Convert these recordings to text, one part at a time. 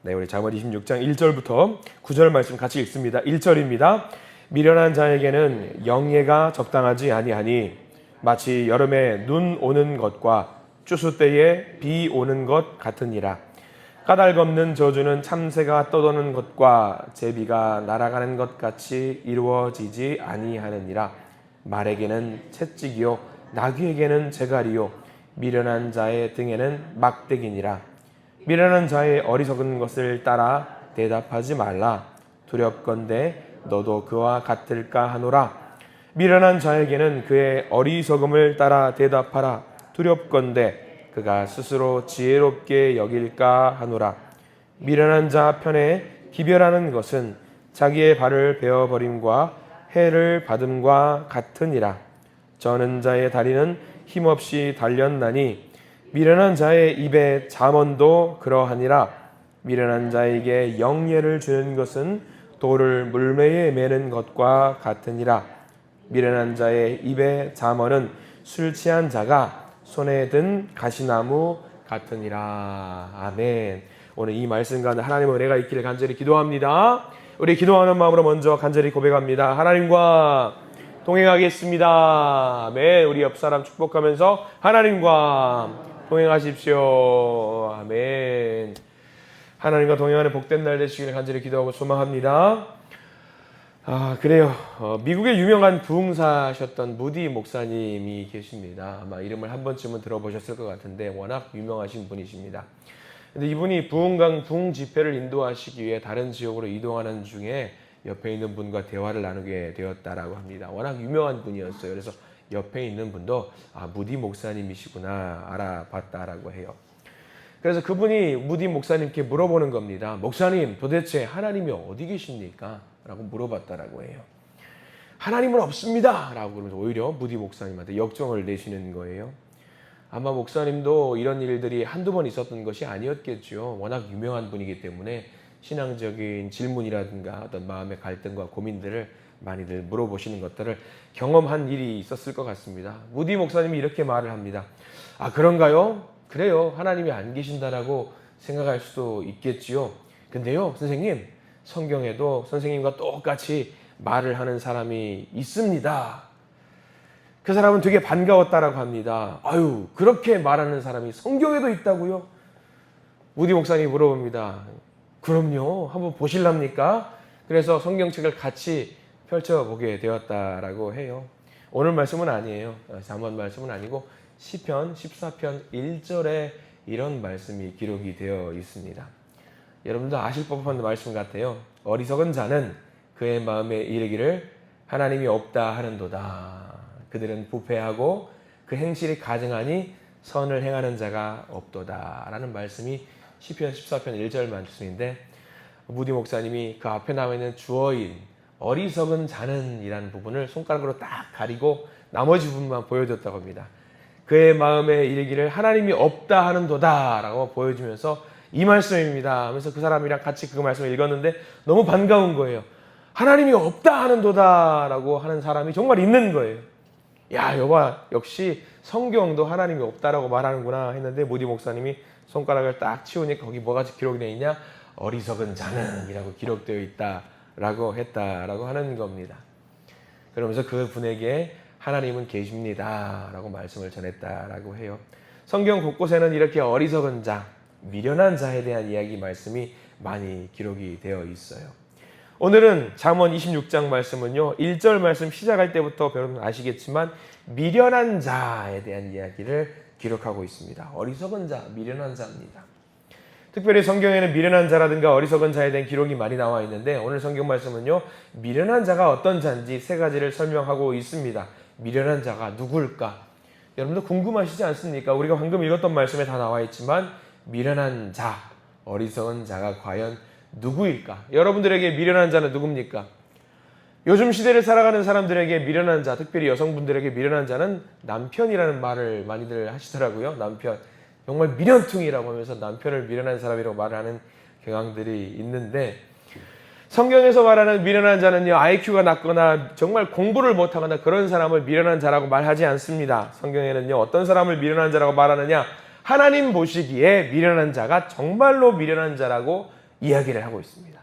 네, 우리 잠언 26장 1절부터 9절 말씀 같이 읽습니다. 1절입니다. 미련한 자에게는 영예가 적당하지 아니하니 마치 여름에 눈 오는 것과 추수 때에 비 오는 것 같으니라. 까닭없는 저주는 참새가 떠도는 것과 제비가 날아가는 것 같이 이루어지지 아니하느니라. 말에게는 채찍이요 나귀에게는 재갈이요 미련한 자의 등에는 막대기니라. 미련한 자의 어리석은 것을 따라 대답하지 말라. 두렵건대 너도 그와 같을까 하노라. 미련한 자에게는 그의 어리석음을 따라 대답하라. 두렵건대 그가 스스로 지혜롭게 여길까 하노라. 미련한 자 편에 기별하는 것은 자기의 발을 베어버림과 해를 받음과 같으니라. 저는 자의 다리는 힘없이 달렸나니 미련한 자의 입에 잠언도 그러하니라. 미련한 자에게 영예를 주는 것은 돌을 물매에 매는 것과 같으니라. 미련한 자의 입에 잠언은 술 취한 자가 손에 든 가시나무 같으니라. 아멘. 오늘 이 말씀 가운데 하나님의 은혜가 있기를 간절히 기도합니다. 우리 기도하는 마음으로 먼저 간절히 고백합니다. 하나님과 동행하겠습니다. 아멘. 우리 옆 사람 축복하면서 하나님과 동행하십시오. 아멘. 하나님과 동행하는 복된 날 되시기를 간절히 기도하고 소망합니다. 그래요. 미국의 유명한 부흥사셨던 무디 목사님이 계십니다. 아마 이름을 한 번쯤은 들어보셨을 것 같은데 워낙 유명하신 분이십니다. 근데 이분이 부흥 집회를 인도하시기 위해 다른 지역으로 이동하는 중에 옆에 있는 분과 대화를 나누게 되었다라고 합니다. 워낙 유명한 분이었어요. 그래서 옆에 있는 분도 무디 목사님이시구나 알아봤다라고 해요. 그래서 그분이 무디 목사님께 물어보는 겁니다. 목사님, 도대체 하나님이 어디 계십니까? 라고 물어봤다라고 해요. 하나님은 없습니다! 라고 그러면서 오히려 무디 목사님한테 역정을 내시는 거예요. 아마 목사님도 이런 일들이 한두 번 있었던 것이 아니었겠죠. 워낙 유명한 분이기 때문에 신앙적인 질문이라든가 어떤 마음의 갈등과 고민들을 많이들 물어보시는 것들을 경험한 일이 있었을 것 같습니다. 무디 목사님이 이렇게 말을 합니다. 그런가요? 그래요. 하나님이 안 계신다라고 생각할 수도 있겠지요. 근데요, 선생님, 성경에도 선생님과 똑같이 말을 하는 사람이 있습니다. 그 사람은 되게 반가웠다라고 합니다. 그렇게 말하는 사람이 성경에도 있다고요? 무디 목사님이 물어봅니다. 그럼요. 한번 보실랍니까? 그래서 성경책을 같이 펼쳐보게 되었다라고 해요. 오늘 말씀은 아니에요. 잠언 말씀은 아니고 시편 14편 1절에 이런 말씀이 기록이 되어 있습니다. 여러분도 아실 법한 말씀 같아요. 어리석은 자는 그의 마음에 이르기를 하나님이 없다 하는도다. 그들은 부패하고 그 행실이 가증하니 선을 행하는 자가 없도다 라는 말씀이 시편 14편 1절 말씀인데, 무디 목사님이 그 앞에 나와 있는 주어인 어리석은 자는 이라는 부분을 손가락으로 딱 가리고 나머지 부분만 보여줬다고 합니다. 그의 마음에 이르기를 하나님이 없다 하는도다 라고 보여주면서 이 말씀입니다 하면서 그 사람이랑 같이 그 말씀을 읽었는데 너무 반가운 거예요. 하나님이 없다 하는도다 라고 하는 사람이 정말 있는 거예요. 여봐, 역시 성경도 하나님이 없다라고 말하는구나 했는데 무디 목사님이 손가락을 딱 치우니까 거기 뭐가 기록이 되어 있냐? 어리석은 자는 이라고 기록되어 있다라고 했다라고 하는 겁니다. 그러면서 그 분에게 하나님은 계십니다 라고 말씀을 전했다라고 해요. 성경 곳곳에는 이렇게 어리석은 자, 미련한 자에 대한 이야기 말씀이 많이 기록이 되어 있어요. 오늘은 잠언 26장 말씀은요, 1절 말씀 시작할 때부터 여러분 아시겠지만 미련한 자에 대한 이야기를 기록하고 있습니다. 어리석은 자, 미련한 자입니다. 특별히 성경에는 미련한 자라든가 어리석은 자에 대한 기록이 많이 나와 있는데 오늘 성경 말씀은요, 미련한 자가 어떤 자인지 세 가지를 설명하고 있습니다. 미련한 자가 누굴까? 여러분도 궁금하시지 않습니까? 우리가 방금 읽었던 말씀에 다 나와 있지만 미련한 자, 어리석은 자가 과연 누구일까? 여러분들에게 미련한 자는 누굽니까? 요즘 시대를 살아가는 사람들에게 미련한 자, 특별히 여성분들에게 미련한 자는 남편이라는 말을 많이들 하시더라고요. 남편. 정말 미련퉁이라고 하면서 남편을 미련한 사람이라고 말을 하는 경향들이 있는데, 성경에서 말하는 미련한 자는요, IQ가 낮거나 정말 공부를 못하거나 그런 사람을 미련한 자라고 말하지 않습니다. 성경에는요, 어떤 사람을 미련한 자라고 말하느냐? 하나님 보시기에 미련한 자가 정말로 미련한 자라고 이야기를 하고 있습니다.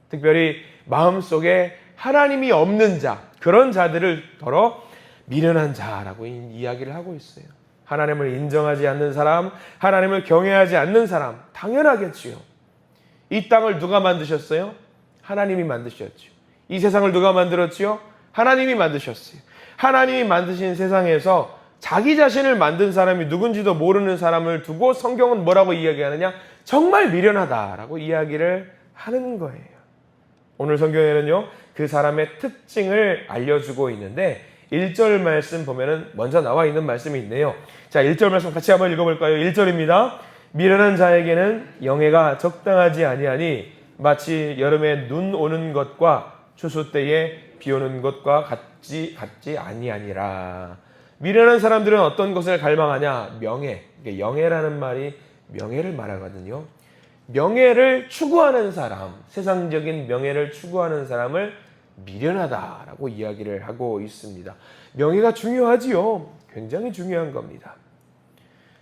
특별히 마음속에 하나님이 없는 자, 그런 자들을 더러 미련한 자라고 이야기를 하고 있어요. 하나님을 인정하지 않는 사람, 하나님을 경외하지 않는 사람, 당연하겠지요. 이 땅을 누가 만드셨어요? 하나님이 만드셨죠. 이 세상을 누가 만들었지요? 하나님이 만드셨어요. 하나님이 만드신 세상에서 자기 자신을 만든 사람이 누군지도 모르는 사람을 두고 성경은 뭐라고 이야기하느냐? 정말 미련하다라고 이야기를 하는 거예요. 오늘 성경에는요, 그 사람의 특징을 알려주고 있는데 1절 말씀 보면은 먼저 나와 있는 말씀이 있네요. 자, 1절 말씀 같이 한번 읽어볼까요? 1절입니다. 미련한 자에게는 영예가 적당하지 아니하니 마치 여름에 눈 오는 것과 추수 때에 비 오는 것과 같지 아니하니라. 미련한 사람들은 어떤 것을 갈망하냐? 명예. 영예라는 말이 명예를 말하거든요. 명예를 추구하는 사람, 세상적인 명예를 추구하는 사람을 미련하다라고 이야기를 하고 있습니다. 명예가 중요하지요. 굉장히 중요한 겁니다.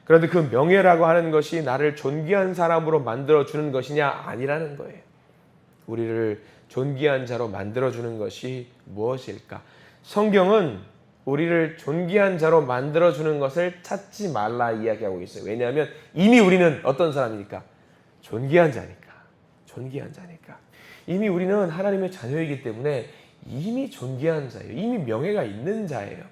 그런데 그 명예라고 하는 것이 나를 존귀한 사람으로 만들어주는 것이냐? 아니라는 거예요. 우리를 존귀한 자로 만들어주는 것이 무엇일까? 성경은 우리를 존귀한 자로 만들어주는 것을 찾지 말라 이야기하고 있어요. 왜냐하면 이미 우리는 어떤 사람이니까? 존귀한 자니까. 존귀한 자니까. 이미 우리는 하나님의 자녀이기 때문에 이미 존귀한 자예요. 이미 명예가 있는 자예요.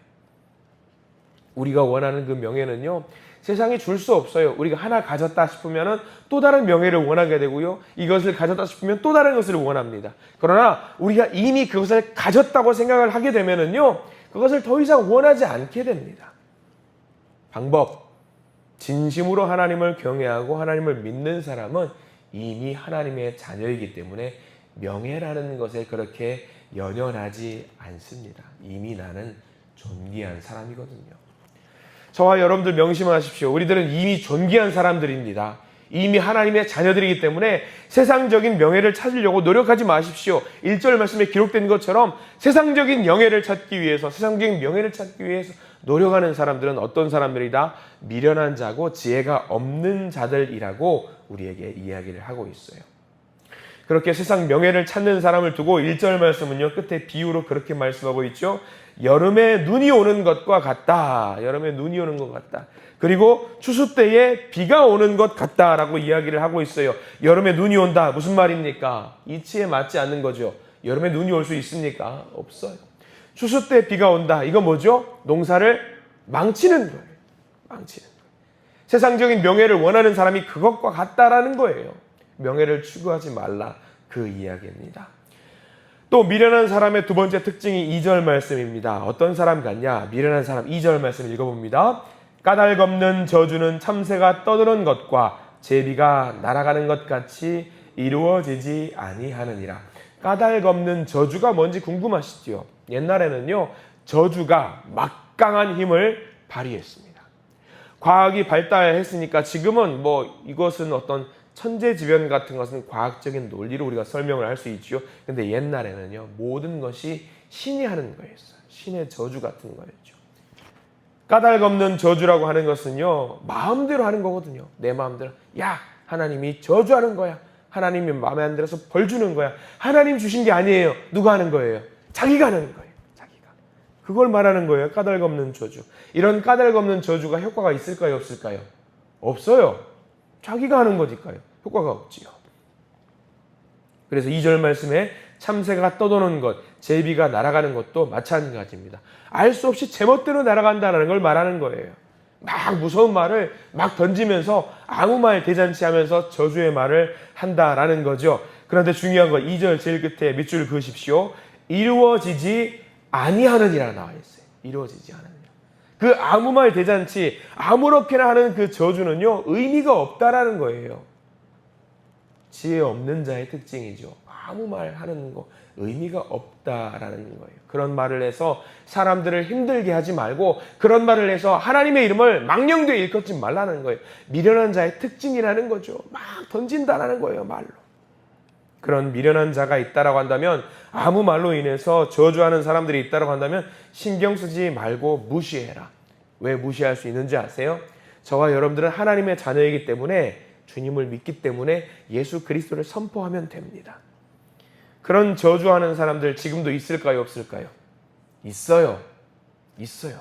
우리가 원하는 그 명예는요, 세상이 줄 수 없어요. 우리가 하나 가졌다 싶으면 또 다른 명예를 원하게 되고요. 이것을 가졌다 싶으면 또 다른 것을 원합니다. 그러나 우리가 이미 그것을 가졌다고 생각을 하게 되면은요, 그것을 더 이상 원하지 않게 됩니다. 방법. 진심으로 하나님을 경외하고 하나님을 믿는 사람은 이미 하나님의 자녀이기 때문에 명예라는 것에 그렇게 연연하지 않습니다. 이미 나는 존귀한 사람이거든요. 저와 여러분들 명심하십시오. 우리들은 이미 존귀한 사람들입니다. 이미 하나님의 자녀들이기 때문에 세상적인 명예를 찾으려고 노력하지 마십시오. 1절 말씀에 기록된 것처럼 세상적인 명예를 찾기 위해서, 세상적인 명예를 찾기 위해서 노력하는 사람들은 어떤 사람들이다? 미련한 자고 지혜가 없는 자들이라고 우리에게 이야기를 하고 있어요. 그렇게 세상 명예를 찾는 사람을 두고 1절 말씀은요, 끝에 비유로 그렇게 말씀하고 있죠. 여름에 눈이 오는 것과 같다. 여름에 눈이 오는 것 같다. 그리고 추수 때에 비가 오는 것 같다라고 이야기를 하고 있어요. 여름에 눈이 온다. 무슨 말입니까? 이치에 맞지 않는 거죠. 여름에 눈이 올 수 있습니까? 없어요. 추수 때 비가 온다. 이거 뭐죠? 농사를 망치는 거예요. 망치는 거예요. 세상적인 명예를 원하는 사람이 그것과 같다라는 거예요. 명예를 추구하지 말라, 그 이야기입니다. 또 미련한 사람의 두 번째 특징이 2절 말씀입니다. 어떤 사람 같냐? 미련한 사람 2절 말씀 읽어봅니다. 까닭없는 저주는 참새가 떠드는 것과 제비가 날아가는 것 같이 이루어지지 아니하느니라. 까닭없는 저주가 뭔지 궁금하시죠? 옛날에는요, 저주가 막강한 힘을 발휘했습니다. 과학이 발달했으니까 지금은 이것은 어떤 천재지변 같은 것은 과학적인 논리로 우리가 설명을 할 수 있죠. 근데 옛날에는요, 모든 것이 신이 하는 거였어요. 신의 저주 같은 거였죠. 까닭없는 저주라고 하는 것은요, 마음대로 하는 거거든요. 내 마음대로. 야, 하나님이 저주하는 거야. 하나님이 마음에 안 들어서 벌 주는 거야. 하나님 주신 게 아니에요. 누가 하는 거예요? 자기가 하는 거예요. 자기가. 그걸 말하는 거예요. 까닭없는 저주. 이런 까닭없는 저주가 효과가 있을까요? 없을까요? 없어요. 자기가 하는 거니까요. 효과가 없지요. 그래서 2절 말씀에 참새가 떠도는 것, 제비가 날아가는 것도 마찬가지입니다. 알 수 없이 제멋대로 날아간다는 걸 말하는 거예요. 막 무서운 말을 막 던지면서 아무 말 대잔치 하면서 저주의 말을 한다라는 거죠. 그런데 중요한 건 2절 제일 끝에 밑줄 그으십시오. 이루어지지 아니하느니라 나와 있어요. 이루어지지 않느니라. 그 아무 말 대잔치, 아무렇게나 하는 그 저주는요, 의미가 없다라는 거예요. 지혜 없는 자의 특징이죠. 아무 말 하는 거 의미가 없다라는 거예요. 그런 말을 해서 사람들을 힘들게 하지 말고, 그런 말을 해서 하나님의 이름을 망령되이 일컫지 말라는 거예요. 미련한 자의 특징이라는 거죠. 막 던진다라는 거예요, 말로. 그런 미련한 자가 있다라고 한다면, 아무 말로 인해서 저주하는 사람들이 있다라고 한다면 신경 쓰지 말고 무시해라. 왜 무시할 수 있는지 아세요? 저와 여러분들은 하나님의 자녀이기 때문에 주님을 믿기 때문에 예수 그리스도를 선포하면 됩니다. 그런 저주하는 사람들 지금도 있을까요? 없을까요? 있어요. 있어요.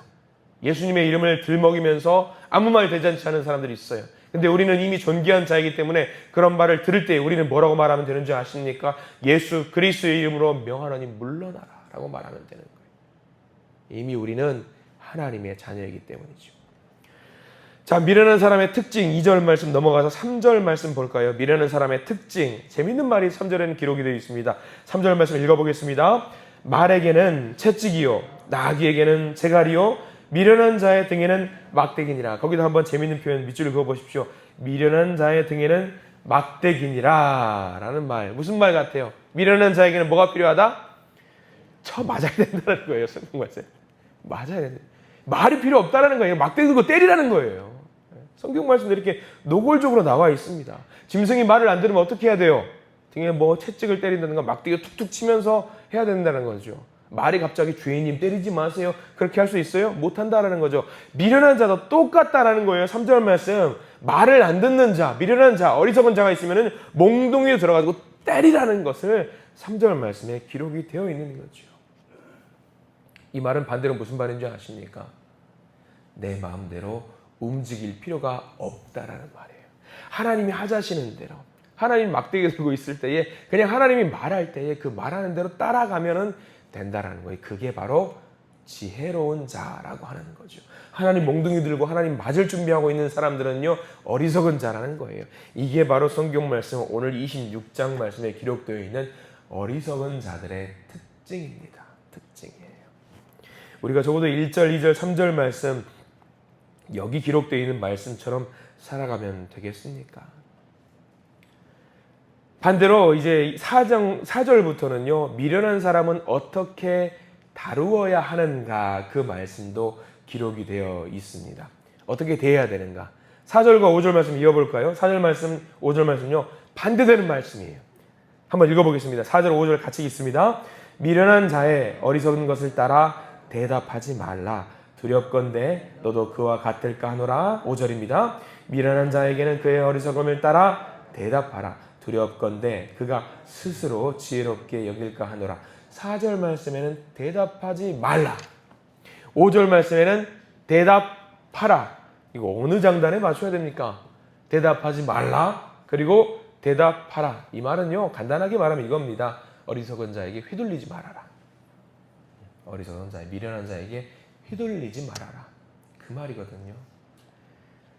예수님의 이름을 들먹이면서 아무 말 대잔치 하는 사람들이 있어요. 근데 우리는 이미 존귀한 자이기 때문에 그런 말을 들을 때 우리는 뭐라고 말하면 되는 줄 아십니까? 예수 그리스도의 이름으로 명하노니 물러나라 라고 말하면 되는 거예요. 이미 우리는 하나님의 자녀이기 때문이죠. 자, 미련한 사람의 특징 2절 말씀 넘어가서 3절 말씀 볼까요? 미련한 사람의 특징, 재밌는 말이 3절에는 기록이 되어 있습니다. 3절 말씀 읽어보겠습니다. 말에게는 채찍이요 나귀에게는 재갈이요 미련한 자의 등에는 막대기니라. 거기도 한번 재밌는 표현 밑줄을 그어보십시오. 미련한 자의 등에는 막대기니라 라는 말, 무슨 말 같아요? 미련한 자에게는 뭐가 필요하다? 쳐 맞아야 된다는 거예요. 성경 말씀 맞아야 된다. 말이 필요 없다라는 거예요. 막대기 들고 때리라는 거예요. 성경 말씀도 이렇게 노골적으로 나와 있습니다. 짐승이 말을 안 들으면 어떻게 해야 돼요? 등에 뭐 채찍을 때린다든가 막대기 툭툭 치면서 해야 된다는 거죠. 말이 갑자기 주인님 때리지 마세요. 그렇게 할 수 있어요? 못한다라는 거죠. 미련한 자도 똑같다라는 거예요. 3절 말씀. 말을 안 듣는 자, 미련한 자, 어리석은 자가 있으면 몽둥이에 들어가지고 때리라는 것을 3절 말씀에 기록이 되어 있는 거죠. 이 말은 반대로 무슨 말인지 아십니까? 내 마음대로 움직일 필요가 없다라는 말이에요. 하나님이 하자시는 대로, 하나님 막대기 들고 있을 때에 그냥 하나님이 말할 때에 그 말하는 대로 따라가면은 된다라는 거예요. 그게 바로 지혜로운 자라고 하는 거죠. 하나님 몽둥이 들고 하나님 맞을 준비하고 있는 사람들은요 어리석은 자라는 거예요. 이게 바로 성경 말씀 오늘 26장 말씀에 기록되어 있는 어리석은 자들의 특징입니다. 특징이에요. 우리가 적어도 1절, 2절, 3절 말씀 여기 기록되어 있는 말씀처럼 살아가면 되겠습니까? 반대로 이제 4절부터는요 미련한 사람은 어떻게 다루어야 하는가 그 말씀도 기록이 되어 있습니다. 어떻게 대해야 되는가? 4절과 5절 말씀 이어볼까요? 4절 말씀, 5절 말씀요 반대되는 말씀이에요. 한번 읽어보겠습니다. 4절, 5절 같이 읽습니다. 미련한 자의 어리석은 것을 따라 대답하지 말라. 두렵건대 너도 그와 같을까 하노라. 5절입니다. 미련한 자에게는 그의 어리석음을 따라 대답하라. 두렵건대 그가 스스로 지혜롭게 여길까 하노라. 4절 말씀에는 대답하지 말라. 5절 말씀에는 대답하라. 이거 어느 장단에 맞춰야 됩니까? 대답하지 말라. 그리고 대답하라. 이 말은요 간단하게 말하면 이겁니다. 어리석은 자에게 휘둘리지 말아라. 어리석은 자에 미련한 자에게 휘둘리지 말아라. 그 말이거든요.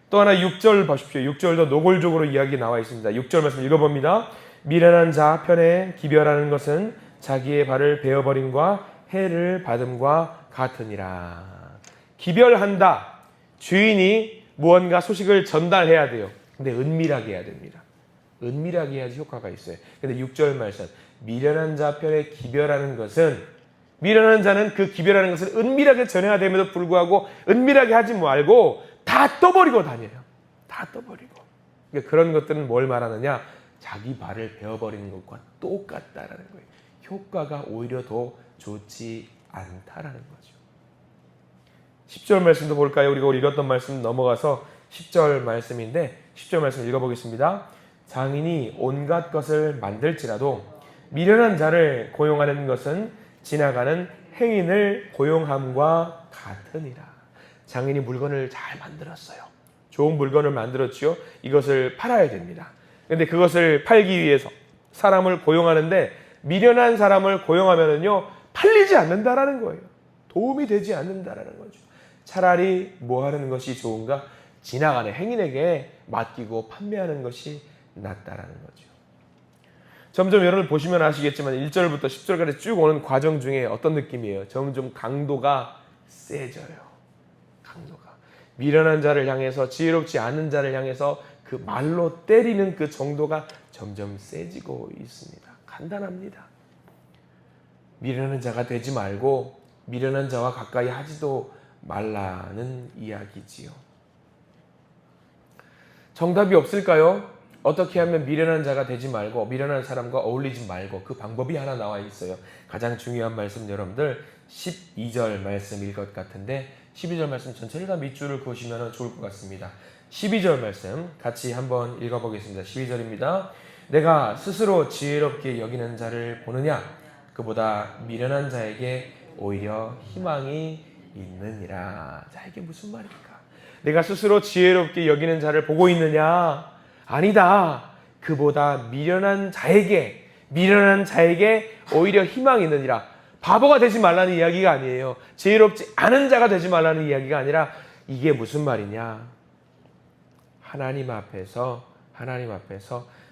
또 하나 6절 보십시오. 6절도 노골적으로 이야기 나와 있습니다. 6절 말씀 읽어봅니다. 미련한 자 편에 기별하는 것은 자기의 발을 베어버림과 해를 받음과 같으니라. 기별한다. 주인이 무언가 소식을 전달해야 돼요. 근데 은밀하게 해야 됩니다. 은밀하게 해야지 효과가 있어요. 근데 6절 말씀 미련한 자 편에 기별하는 것은 미련한 자는 그 기별하는 것을 은밀하게 전해야 됨에도 불구하고 은밀하게 하지 말고 다 떠버리고 다녀요. 다 떠버리고. 그러니까 그런 것들은 뭘 말하느냐? 자기 발을 베어버리는 것과 똑같다라는 거예요. 효과가 오히려 더 좋지 않다라는 거죠. 10절 말씀도 볼까요? 우리가 읽었던 말씀 넘어가서 10절 말씀인데 10절 말씀 읽어보겠습니다. 장인이 온갖 것을 만들지라도 미련한 자를 고용하는 것은 지나가는 행인을 고용함과 같으니라. 장인이 물건을 잘 만들었어요. 좋은 물건을 만들었지요. 이것을 팔아야 됩니다. 그런데 그것을 팔기 위해서 사람을 고용하는데 미련한 사람을 고용하면은요 팔리지 않는다라는 거예요. 도움이 되지 않는다라는 거죠. 차라리 뭐 하는 것이 좋은가? 지나가는 행인에게 맡기고 판매하는 것이 낫다라는 거죠. 점점 여러분 보시면 아시겠지만 1절부터 10절까지 쭉 오는 과정 중에 어떤 느낌이에요? 점점 강도가 세져요. 강도가. 미련한 자를 향해서 지혜롭지 않은 자를 향해서 그 말로 때리는 그 정도가 점점 세지고 있습니다. 간단합니다. 미련한 자가 되지 말고 미련한 자와 가까이 하지도 말라는 이야기지요. 정답이 없을까요? 어떻게 하면 미련한 자가 되지 말고 미련한 사람과 어울리지 말고 그 방법이 하나 나와 있어요. 가장 중요한 말씀 여러분들 12절 말씀일 것 같은데 12절 말씀 전체를 다 밑줄을 그으시면 좋을 것 같습니다. 12절 말씀 같이 한번 읽어보겠습니다. 12절입니다. 내가 스스로 지혜롭게 여기는 자를 보느냐? 그보다 미련한 자에게 오히려 희망이 있느니라. 자, 이게 무슨 말입니까? 내가 스스로 지혜롭게 여기는 자를 보고 있느냐? 아니다. 그보다 미련한 자에게 오히려 희망이 있느니라. 바보가 되지 말라는 이야기가 아니에요. 지혜롭지 않은 자가 되지 말라는 이야기가 아니라 이게 무슨 말이냐? 하나님 앞에서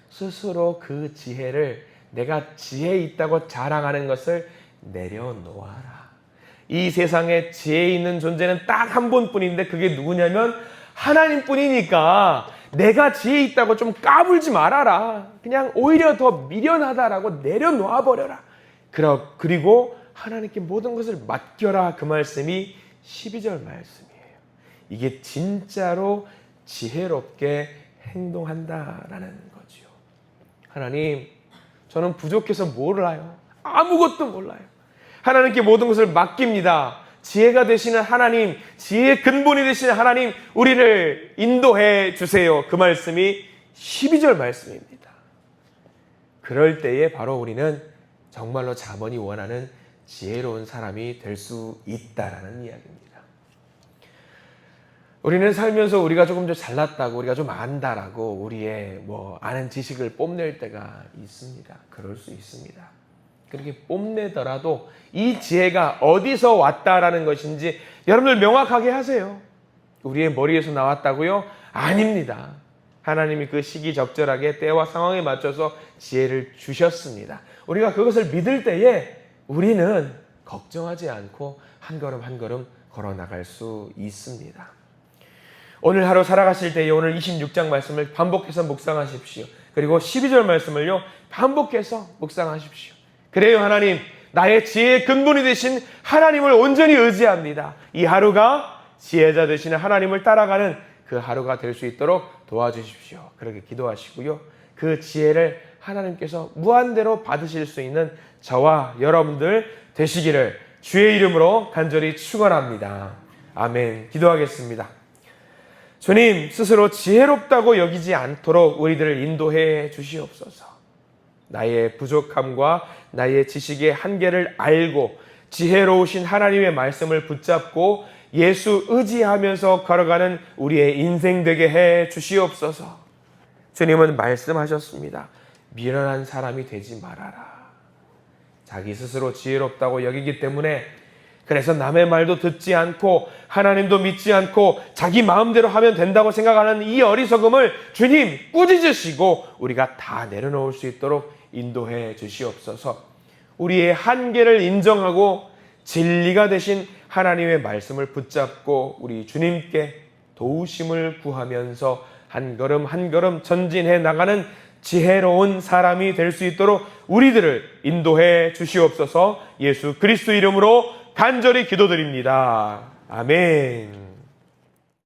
스스로 그 지혜를 내가 지혜 있다고 자랑하는 것을 내려놓아라. 이 세상에 지혜 있는 존재는 딱 한 분뿐인데 그게 누구냐면 하나님뿐이니까 내가 지혜 있다고 좀 까불지 말아라. 그냥 오히려 더 미련하다라고 내려놓아 버려라. 그리고 하나님께 모든 것을 맡겨라. 그 말씀이 12절 말씀이에요. 이게 진짜로 지혜롭게 행동한다라는 거죠. 하나님, 저는 부족해서 몰라요. 아무것도 몰라요. 하나님께 모든 것을 맡깁니다. 지혜가 되시는 하나님, 지혜의 근본이 되시는 하나님, 우리를 인도해 주세요. 그 말씀이 12절 말씀입니다. 그럴 때에 바로 우리는 정말로 자본이 원하는 지혜로운 사람이 될 수 있다라는 이야기입니다. 우리는 살면서 우리가 조금 더 잘났다고, 우리가 좀 안다라고 우리의 아는 지식을 뽐낼 때가 있습니다. 그럴 수 있습니다. 그렇게 뽐내더라도 이 지혜가 어디서 왔다라는 것인지 여러분들 명확하게 하세요. 우리의 머리에서 나왔다고요? 아닙니다. 하나님이 그 시기 적절하게 때와 상황에 맞춰서 지혜를 주셨습니다. 우리가 그것을 믿을 때에 우리는 걱정하지 않고 한 걸음 한 걸음 걸어나갈 수 있습니다. 오늘 하루 살아가실 때에 오늘 26장 말씀을 반복해서 묵상하십시오. 그리고 12절 말씀을요 반복해서 묵상하십시오. 그래요, 하나님, 나의 지혜의 근본이 되신 하나님을 온전히 의지합니다. 이 하루가 지혜자 되시는 하나님을 따라가는 그 하루가 될 수 있도록 도와주십시오. 그렇게 기도하시고요. 그 지혜를 하나님께서 무한대로 받으실 수 있는 저와 여러분들 되시기를 주의 이름으로 간절히 축원합니다. 아멘. 기도하겠습니다. 주님, 스스로 지혜롭다고 여기지 않도록 우리들을 인도해 주시옵소서. 나의 부족함과 나의 지식의 한계를 알고 지혜로우신 하나님의 말씀을 붙잡고 예수 의지하면서 걸어가는 우리의 인생 되게 해 주시옵소서. 주님은 말씀하셨습니다. 미련한 사람이 되지 말아라. 자기 스스로 지혜롭다고 여기기 때문에 그래서 남의 말도 듣지 않고 하나님도 믿지 않고 자기 마음대로 하면 된다고 생각하는 이 어리석음을 주님 꾸짖으시고 우리가 다 내려놓을 수 있도록 인도해 주시옵소서. 우리의 한계를 인정하고 진리가 되신 하나님의 말씀을 붙잡고 우리 주님께 도우심을 구하면서 한 걸음 한 걸음 전진해 나가는 지혜로운 사람이 될 수 있도록 우리들을 인도해 주시옵소서. 예수 그리스도 이름으로 간절히 기도드립니다. 아멘.